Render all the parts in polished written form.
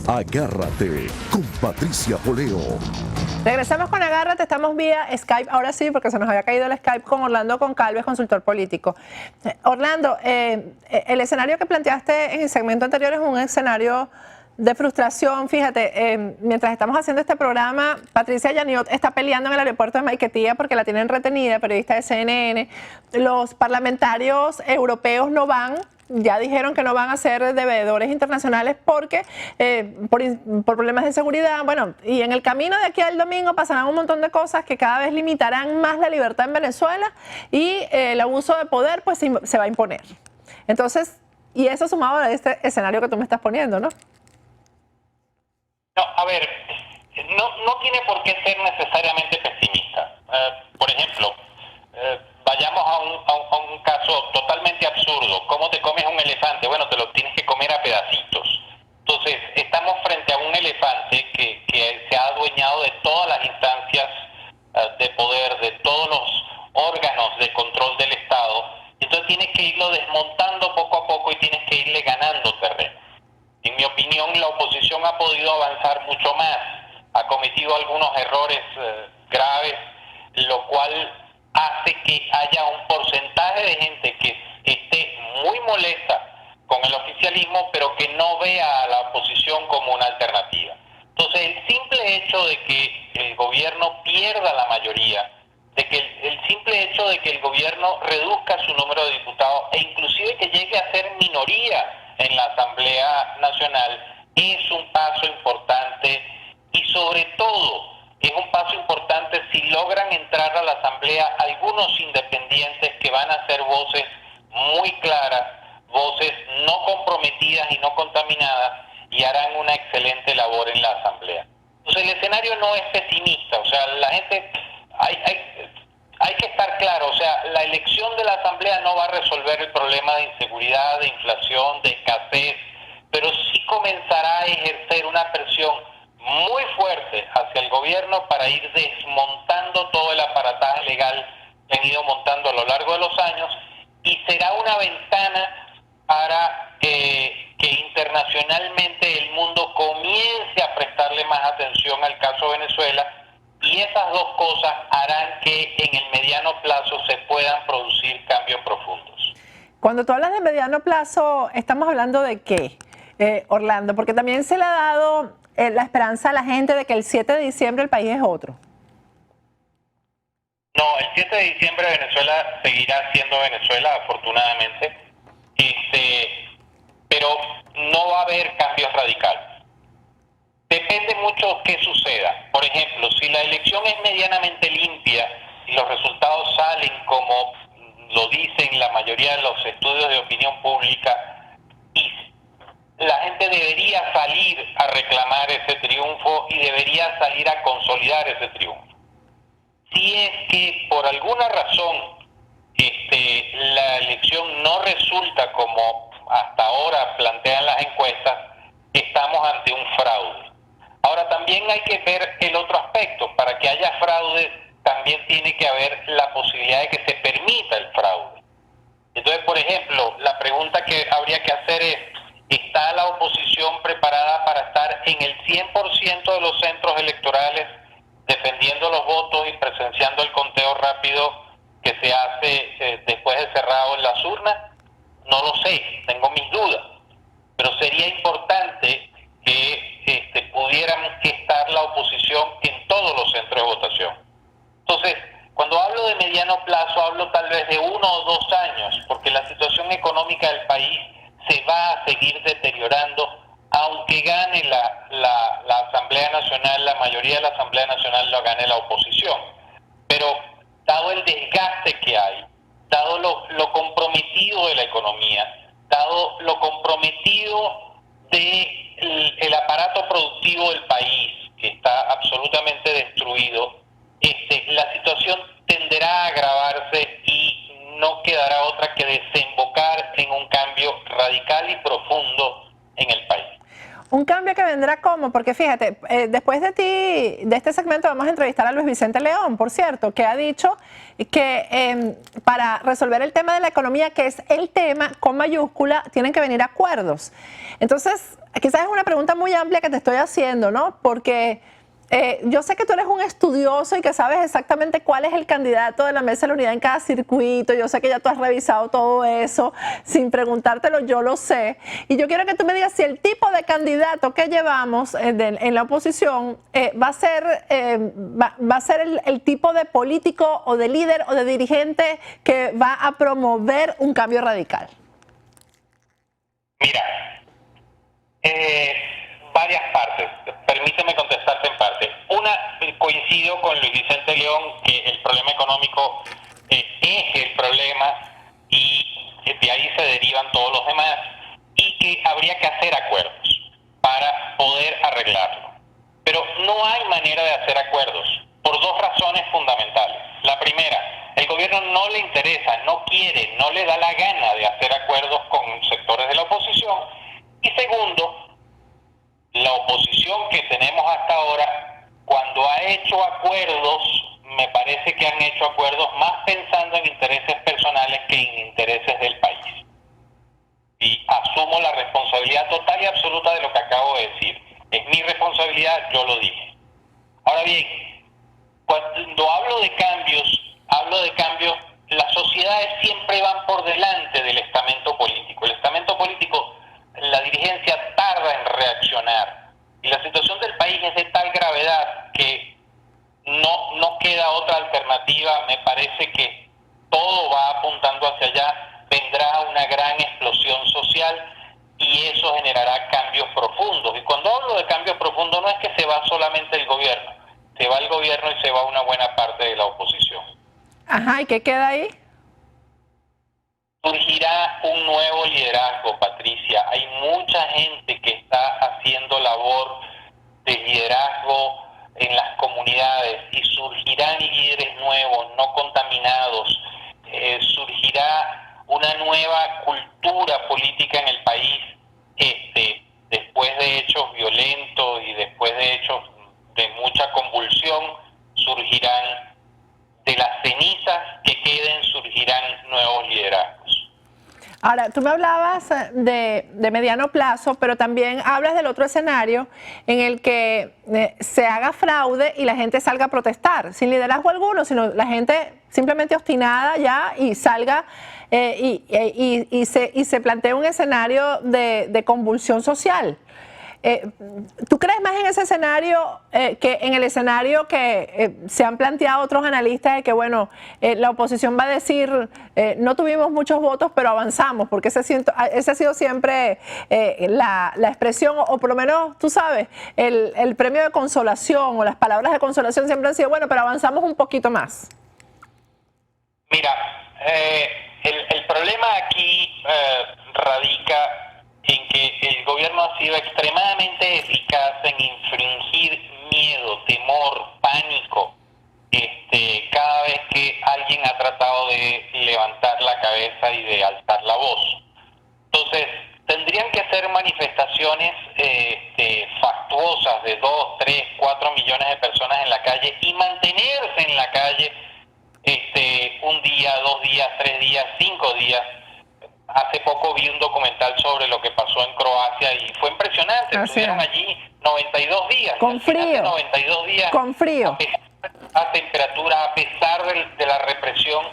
Agárrate con Patricia Poleo. Regresamos con Agárrate, estamos vía Skype, ahora sí, porque se nos había caído el Skype con Orlando Goncalves, consultor político. Orlando, el escenario que planteaste en el segmento anterior es un escenario de frustración. Fíjate, mientras estamos haciendo este programa, Patricia Yaniot está peleando en el aeropuerto de Maiquetía porque la tienen retenida, periodista de CNN. Los parlamentarios europeos no van. Ya dijeron que no van a ser devedores internacionales porque por problemas de seguridad. Bueno, y en el camino de aquí al domingo pasarán un montón de cosas que cada vez limitarán más la libertad en Venezuela y el abuso de poder pues se va a imponer. Entonces, y eso sumado a este escenario que tú me estás poniendo, ¿no? No, a ver, no tiene por qué ser necesariamente pesimista. Por ejemplo, vayamos a un caso totalmente absurdo. ¿Cómo te comes un elefante? Bueno, te lo tienes que comer a pedacitos. Entonces, estamos frente a un elefante que se ha adueñado de todas las instancias de poder, de todos los órganos de control del Estado. Entonces tienes que irlo desmontando poco a poco y tienes que irle ganando terreno. En mi opinión, la oposición ha podido avanzar mucho más, ha cometido algunos errores graves, lo cual hace que haya un porcentaje de gente que esté muy molesta con el oficialismo, pero que no vea a la oposición como una alternativa. Entonces, el simple hecho de que el gobierno pierda la mayoría, de que el simple hecho de que el gobierno reduzca su número de diputados e inclusive que llegue a ser minoría en la Asamblea Nacional, es un paso importante y sobre todo es un paso importante si logran entrar a la Asamblea algunos independientes que van a ser voces muy claras, voces no comprometidas y no contaminadas y harán una excelente labor en la Asamblea. Entonces el escenario no es pesimista, o sea, la gente, hay que estar claro, o sea, la elección de la Asamblea no va a resolver el problema de inseguridad, de inflación, de escasez, pero sí comenzará a ejercer una presión muy fuerte hacia el gobierno para ir desmontando todo el aparataje legal que han ido montando a lo largo de los años y será una ventana para que internacionalmente el mundo comience a prestarle más atención al caso Venezuela. Y esas dos cosas harán que en el mediano plazo se puedan producir cambios profundos. Cuando tú hablas de mediano plazo, ¿estamos hablando de qué, Orlando? Porque también se le ha dado la esperanza a la gente de que el 7 de diciembre el país es otro. No, el 7 de diciembre Venezuela seguirá siendo Venezuela, afortunadamente, pero no va a haber cambios radicales. Depende mucho qué suceda. Por ejemplo, si la elección es medianamente limpia y los resultados salen como lo dicen la mayoría de los estudios de opinión pública, y la gente debería salir a reclamar ese triunfo y debería salir a consolidar ese triunfo. Si es que por alguna razón la elección no resulta como hasta ahora plantean las encuestas, estamos ante un fraude. Ahora también hay que ver el otro aspecto. Para que haya fraude también tiene que haber la posibilidad de que se permita el fraude. Entonces, por ejemplo, la pregunta que habría que hacer es, ¿está la oposición preparada para estar en el 100% de los centros electorales defendiendo los votos y presenciando el conteo rápido que se hace después de cerrado en las urnas? No lo sé, tengo mis dudas, pero sería importante que pudiéramos estar la oposición en todos los centros de votación. Entonces, cuando hablo de mediano plazo, hablo tal vez de 1 o 2 años, porque la situación económica del país se va a seguir deteriorando, aunque gane la Asamblea Nacional, la mayoría de la Asamblea Nacional lo gane la oposición. Pero dado el desgaste que hay, dado lo comprometido de la economía, dado lo comprometido del aparato productivo del país, que está absolutamente destruido, la situación tenderá a agravarse y no quedará otra que desembocar en un cambio radical y profundo en el país. Un cambio que vendrá como, porque fíjate, después de ti, de este segmento vamos a entrevistar a Luis Vicente León, por cierto, que ha dicho que para resolver el tema de la economía, que es el tema con mayúscula, tienen que venir acuerdos. Entonces, quizás es una pregunta muy amplia que te estoy haciendo, ¿no? Porque yo sé que tú eres un estudioso y que sabes exactamente cuál es el candidato de la Mesa de la Unidad en cada circuito. Yo sé que ya tú has revisado todo eso. Sin preguntártelo, yo lo sé. Y yo quiero que tú me digas si el tipo de candidato que llevamos en la oposición va a ser el tipo de político o de líder o de dirigente que va a promover un cambio radical. Mira, varias partes. Permíteme contestarte en parte. Una, coincido con Luis Vicente León que el problema económico es el problema y de ahí se derivan todos los demás y que habría que hacer acuerdos para poder arreglarlo. Pero no hay manera de hacer acuerdos por dos razones fundamentales. La primera, el gobierno no le interesa, no quiere, no le da la gana de hacer acuerdos con sectores de la oposición. Y segundo, la oposición que tenemos hasta ahora, cuando ha hecho acuerdos, me parece que han hecho acuerdos más pensando en intereses personales que en intereses del país. Y asumo la responsabilidad total y absoluta de lo que acabo de decir. Es mi responsabilidad, yo lo dije. Ahora bien, cuando hablo de cambios, las sociedades siempre van por delante del estamento político. El estamento político, la dirigencia tarda en reaccionar y la situación del país es de tal gravedad que no queda otra alternativa. Me parece que todo va apuntando hacia allá, vendrá una gran explosión social y eso generará cambios profundos. Y cuando hablo de cambios profundos no es que se va solamente el gobierno, se va el gobierno y se va una buena parte de la oposición. Ajá, ¿y qué queda ahí? Surgirá un nuevo liderazgo, Patricia. Hay mucha gente que está haciendo labor de liderazgo en las comunidades y surgirán líderes nuevos, no contaminados. Surgirá una nueva cultura política en el país después de hechos violentos y después de hechos de mucha convulsión. Surgirán de las cenizas que queden, surgirán nuevos liderazgos. Ahora, tú me hablabas de mediano plazo, pero también hablas del otro escenario en el que se haga fraude y la gente salga a protestar, sin liderazgo alguno, sino la gente simplemente obstinada ya y salga y se plantea un escenario de convulsión social. ¿Tú crees más en ese escenario que en el escenario que se han planteado otros analistas de que, bueno, la oposición va a decir no tuvimos muchos votos, pero avanzamos? Porque ese ha sido siempre la expresión, o por lo menos, tú sabes, el premio de consolación o las palabras de consolación siempre han sido, bueno, pero avanzamos un poquito más. Mira, el problema aquí radica en que el gobierno ha sido extremadamente eficaz en infringir miedo, temor, pánico, cada vez que alguien ha tratado de levantar la cabeza y de alzar la voz. Entonces, tendrían que ser manifestaciones fastuosas de 2, 3, 4 millones de personas en la calle y mantenerse en la calle un día, 2 días, 3 días, 5 días. Hace poco vi un documental sobre lo que pasó en Croacia y fue impresionante. Estuvieron allí 92 días. Con frío. 92 días. Con frío. A pesar de la temperatura, a pesar de la represión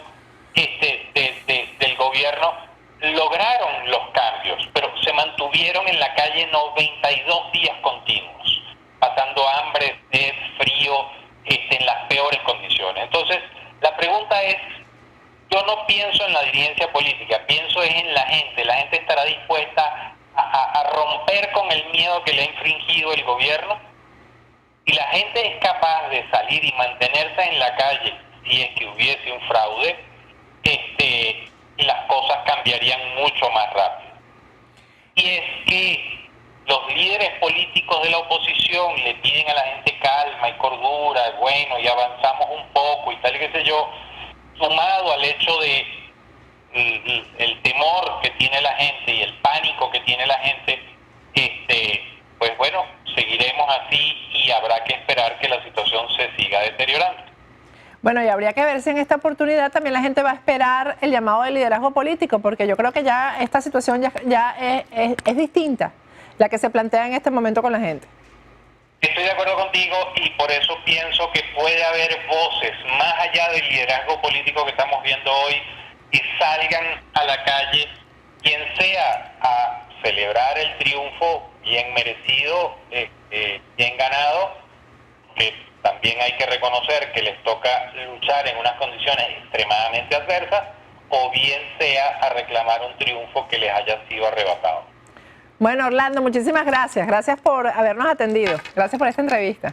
del gobierno, lograron los cambios, pero se mantuvieron en la calle 92 días continuos, pasando hambre, sed, frío, en las peores condiciones. Entonces, la pregunta es, yo no pienso en la dirigencia política, pienso en la gente. La gente estará dispuesta a romper con el miedo que le ha infringido el gobierno. Si la gente es capaz de salir y mantenerse en la calle, si es que hubiese un fraude, las cosas cambiarían mucho más rápido. Y es que los líderes políticos de la oposición le piden a la gente calma y cordura, bueno, y avanzamos un poco y tal y qué sé yo, sumado al hecho de el temor que tiene la gente y el pánico que tiene la gente, pues Bueno, y habría que ver si en esta oportunidad también la gente va a esperar el llamado de liderazgo político, porque yo creo que ya esta situación ya es distinta, la que se plantea en este momento con la gente. Estoy de acuerdo contigo y por eso pienso que puede haber voces más allá del liderazgo político que estamos viendo hoy que salgan a la calle, quien sea a celebrar el triunfo bien merecido, bien ganado, que también hay que reconocer que les toca luchar en unas condiciones extremadamente adversas, o bien sea a reclamar un triunfo que les haya sido arrebatado. Bueno, Orlando, muchísimas gracias. Gracias por habernos atendido. Gracias por esta entrevista.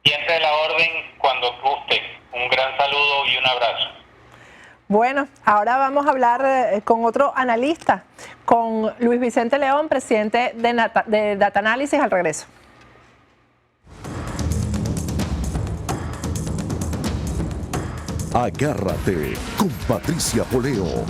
Siempre a la orden cuando guste. Un gran saludo y un abrazo. Bueno, ahora vamos a hablar con otro analista, con Luis Vicente León, presidente de Data Análisis, al regreso. Agárrate con Patricia Poleo.